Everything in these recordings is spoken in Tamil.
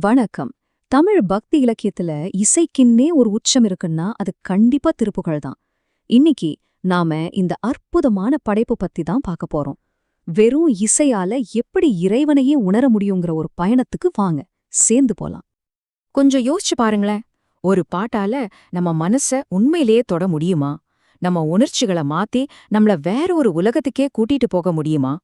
வணக்கம். தமிழ் பக்தி இலக்கியத்துல இசைக்குன்னே ஒரு உச்சம் இருக்குன்னா அது கண்டிப்பா திருப்புகழ் தான். இன்னைக்கு நாம இந்த அற்புதமான படைப்பு பத்தி தான் பார்க்க போறோம். வெறும் இசையால எப்படி இறைவனையே உணர முடியுங்கிற ஒரு பயணத்துக்கு வாங்க, சேர்ந்து போலாம். கொஞ்சம் யோசிச்சு பாருங்களேன். ஒரு பாட்டால நம்ம மனச உண்மையிலேயே தொட முடியுமா? நம்ம உணர்ச்சிகளை மாத்தி நம்மள வேற ஒரு உலகத்துக்கே கூட்டிட்டு போக முடியுமா?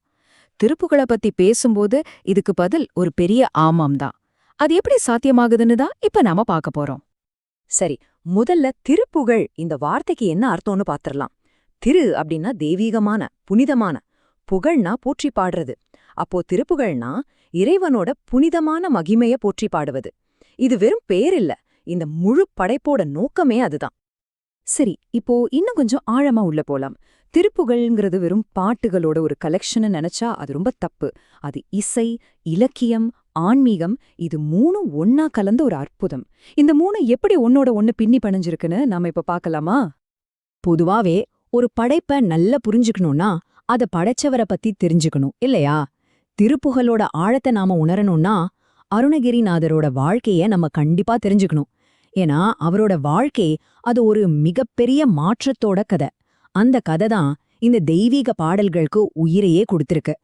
திருப்புகழ பத்தி பேசும்போது இதுக்கு பதில் ஒரு பெரிய ஆமாம் தான். அது எப்படி சாத்தியமாகுதுன்னு தான் இப்ப நாம பார்க்க போறோம். சரி, முதல்ல திருப்புகழ் இந்த வார்த்தைக்கு என்ன அர்த்தம்னு பாத்திரலாம். திரு அப்படின்னா தெய்வீகமான, புனிதமான. புகழ்னா போற்றி பாடுறது. அப்போ திருப்புகழ்னா இறைவனோட புனிதமான மகிமைய போற்றி பாடுவது. இது வெறும் பேர் இல்ல, இந்த முழு படைப்போட நோக்கமே அதுதான். சரி, இப்போ இன்னும் கொஞ்சம் ஆழமா உள்ள போலாம். திருப்புகழ்ங்கிறது வெறும் பாட்டுகளோட ஒரு கலெக்ஷன் நினைச்சா அது ரொம்ப தப்பு. அது இசை, இலக்கியம், ஆன்மீகம், இது மூணும் ஒன்னா கலந்த ஒரு அற்புதம். இந்த மூணு எப்படி ஒன்னோட ஒன்னு பின்னி பணிஞ்சிருக்குன்னு நாம இப்ப பார்க்கலாமா? பொதுவாவே ஒரு படைப்ப நல்லா புரிஞ்சுக்கணும்னா அத படைச்சவரை பத்தி தெரிஞ்சுக்கணும் இல்லையா? திருப்புகழோட ஆழத்தை நாம உணரணும்னா அருணகிரிநாதரோட வாழ்க்கைய நம்ம கண்டிப்பா தெரிஞ்சுக்கணும். ஏன்னா அவரோட வாழ்க்கை அது ஒரு மிகப்பெரிய மாற்றத்தோட கதை. அந்த கதை தான் இந்த தெய்வீக பாடல்களுக்கு உயிரையே கொடுத்திருக்கு.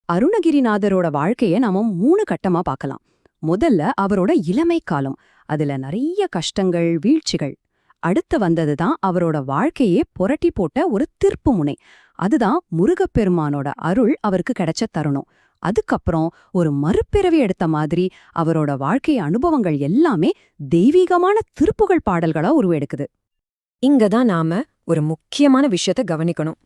அருணகிரிநாதரோட வாழ்க்கைய நாம 3 கட்டமா பார்க்கலாம். முதல்ல அவரோட இளமை காலம், அதுல நிறைய கஷ்டங்கள், வீழ்ச்சிகள். அடுத்து வந்ததுதான் அவரோட வாழ்க்கையே புரட்டி போட்ட ஒரு திருப்புமுனை. அதுதான் முருகப்பெருமானோட அருள் அவருக்கு கிடைச்ச தருணம். அதுக்கப்புறம் ஒரு மறுபிறவி எடுத்த மாதிரி அவரோட வாழ்க்கை அனுபவங்கள் எல்லாமே தெய்வீகமான திருப்புகழ் பாடல்களா உருவெடுக்குது. இங்கதான் நாம ஒரு முக்கியமான விஷயத்த கவனிக்கணும்.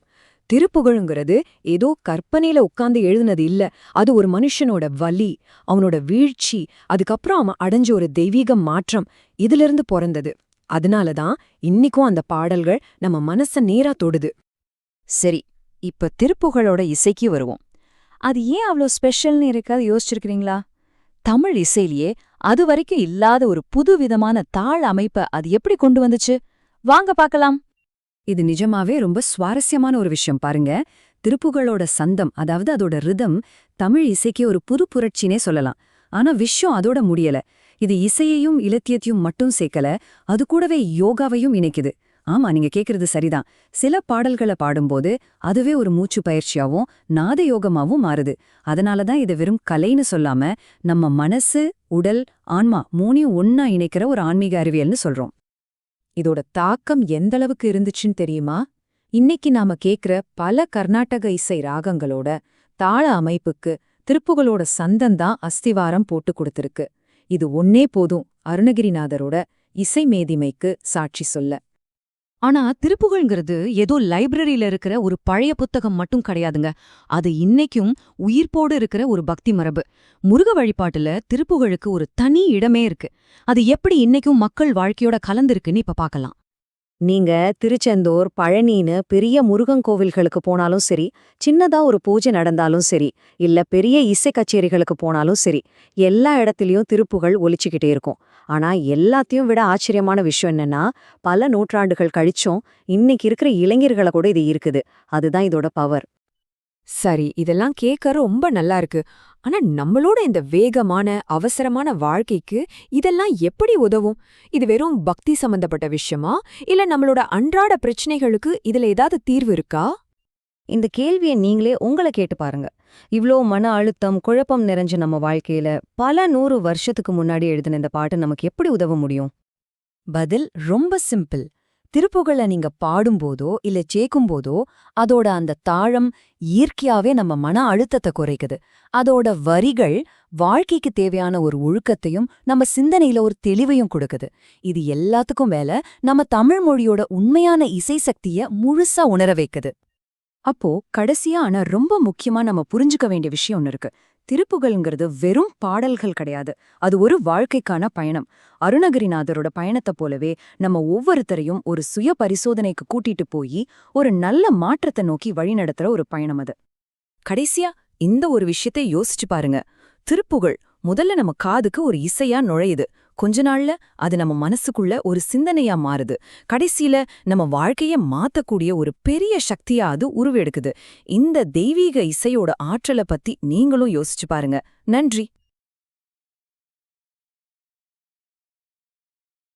திருப்புகழுங்கிறது ஏதோ கற்பனையில உட்கார்ந்து எழுதுனது இல்ல. அது ஒரு மனுஷனோட வலி, அவனோட வீழ்ச்சி, அதுக்கப்புறம் அவன் அடைஞ்ச ஒரு தெய்வீக மாற்றம், இதிலிருந்து பிறந்தது. அதனாலதான் இன்னிக்கும் அந்த பாடல்கள் நம்ம மனச நேரா தொடுது. சரி, இப்ப திருப்புகழோட இசைக்கு வருவோம். அது ஏன் அவ்வளோ ஸ்பெஷல்னு இருக்காது யோசிச்சிருக்கிறீங்களா? தமிழ் இசையிலேயே அது வரைக்கும் இல்லாத ஒரு புதுவிதமான தாள அமைப்ப அது எப்படி கொண்டு வந்துச்சு? வாங்க பார்க்கலாம். இது நிஜமாவே ரொம்ப சுவாரஸ்யமான ஒரு விஷயம் பாருங்க. திருப்புகழோட சந்தம், அதாவது அதோட ரிதம், தமிழ் இசைக்கு ஒரு புது புரட்சினே சொல்லலாம். ஆனா விஷயம் அதோட முடியல. இது இசையையும் இலக்கியத்தையும் மட்டும் சேர்க்கல, அது கூடவே யோகாவையும் இணைக்குது. ஆமா, நீங்க கேக்குறது சரிதான். சில பாடல்களை பாடும்போது அதுவே ஒரு மூச்சு பயிற்சியாவும் நாத யோகமாவும் மாறுது. அதனாலதான் இதை வெறும் கலைன்னு சொல்லாம நம்ம மனசு, உடல், ஆன்மா மூணையும் ஒன்னா இணைக்கிற ஒரு ஆன்மீக அறிவியல்னு சொல்றோம். இதோட தாக்கம் எந்தளவுக்கு இருந்துச்சுன்னு தெரியுமா? இன்னைக்கு நாம கேக்குற பல கர்நாடக இசை ராகங்களோட தாள அமைப்புக்கு திருப்புகளோட சந்தந்தான் அஸ்திவாரம் போட்டு கொடுத்திருக்கு. இது ஒன்னே போதும் அருணகிரிநாதரோட இசை மேதிமைக்கு சாட்சி சொல்ல. ஆனா திருப்புகழ்ங்கிறது ஏதோ லைப்ரரியில இருக்கிற ஒரு பழைய புத்தகம் மட்டும் கிடையாதுங்க. அது இன்னைக்கும் உயிர்ப்போடு இருக்கிற ஒரு பக்தி மரபு. முருக வழிபாட்டுல திருப்புகழுக்கு ஒரு தனி இடமே இருக்கு. அது எப்படி இன்னைக்கும் மக்கள் வாழ்க்கையோட கலந்திருக்குன்னு இப்ப பார்க்கலாம். நீங்க திருச்செந்தூர், பழனின்னு பெரிய முருகன் கோவில்களுக்கு போனாலும் சரி, சின்னதா ஒரு பூஜை நடந்தாலும் சரி, இல்ல பெரிய இசை கச்சேரிகளுக்கு போனாலும் சரி, எல்லா இடத்துலயும் திருப்புகழ் ஒலிச்சுக்கிட்டே இருக்கும். ஆனா எல்லாத்தையும் விட ஆச்சரியமான விஷயம் என்னன்னா, பல நூற்றாண்டுகள் கழிச்சும் இன்னைக்கு இருக்கிற இளைஞர்களை கூட இது இருக்குது. அதுதான் இதோட பவர். சரி, இதெல்லாம் கேட்க ரொம்ப நல்லா இருக்கு. ஆனா நம்மளோட இந்த வேகமான அவசரமான வாழ்க்கைக்கு இதெல்லாம் எப்படி உதவும்? இது வெறும் பக்தி சம்பந்தப்பட்ட விஷயமா, இல்ல நம்மளோட அன்றாட பிரச்சனைகளுக்கு இதுல ஏதாவது தீர்வு இருக்கா? இந்த கேள்வியை நீங்களே உங்களை கேட்டு பாருங்க. இவ்ளோ மன அழுத்தம், குழப்பம் நிறைஞ்ச நம்ம வாழ்க்கையில பல 100 வருஷத்துக்கு முன்னாடி எழுதின இந்த பாட்டு நமக்கு எப்படி உதவ முடியும்? பதில் ரொம்ப சிம்பிள். திருப்புகழ நீங்க பாடும்போதோ இல்ல கேக்கும்போதோ அதோட அந்த தாளம் இயற்கையாவே நம்ம மன அழுத்தத்தை குறைக்குது. அதோட வரிகள் வாழ்க்கைக்கு தேவையான ஒரு ஒழுக்கத்தையும் நம்ம சிந்தனையில ஒரு தெளிவையும் கொடுக்குது. இது எல்லாத்துக்கும் மேல நம்ம தமிழ் மொழியோட உண்மையான இசை சக்திய முழுசா உணர வைக்குது. அப்போ கடைசியா ஆனா ரொம்ப முக்கியமா நம்ம புரிஞ்சுக்க வேண்டிய விஷயம் ஒன்னு இருக்கு. திருப்புகழ்ங்கிறது வெறும் பாடல்கள் கிடையாது, அது ஒரு வாழ்க்கைக்கான பயணம். அருணகிரிநாதரோட பயணத்தை போலவே நம்ம ஒவ்வொருத்தரையும் ஒரு சுய பரிசோதனைக்கு கூட்டிட்டு போய் ஒரு நல்ல மாற்றத்தை நோக்கி வழிநடத்துற ஒரு பயணம் அது. கடைசியா இந்த ஒரு விஷயத்தை யோசிச்சு பாருங்க. திருப்புகழ் முதல்ல நம்ம காதுக்கு ஒரு இசையா நுழையுது. கொஞ்ச நாள்ல அது நம்ம மனசுக்குள்ள ஒரு சிந்தனையா மாறுது. கடைசியில நம்ம வாழ்க்கைய மாத்தக்கூடிய ஒரு பெரிய சக்தியா அது உருவெடுக்குது. இந்த தெய்வீக இசையோட ஆற்றலை பத்தி நீங்களும் யோசிச்சு பாருங்க. நன்றி.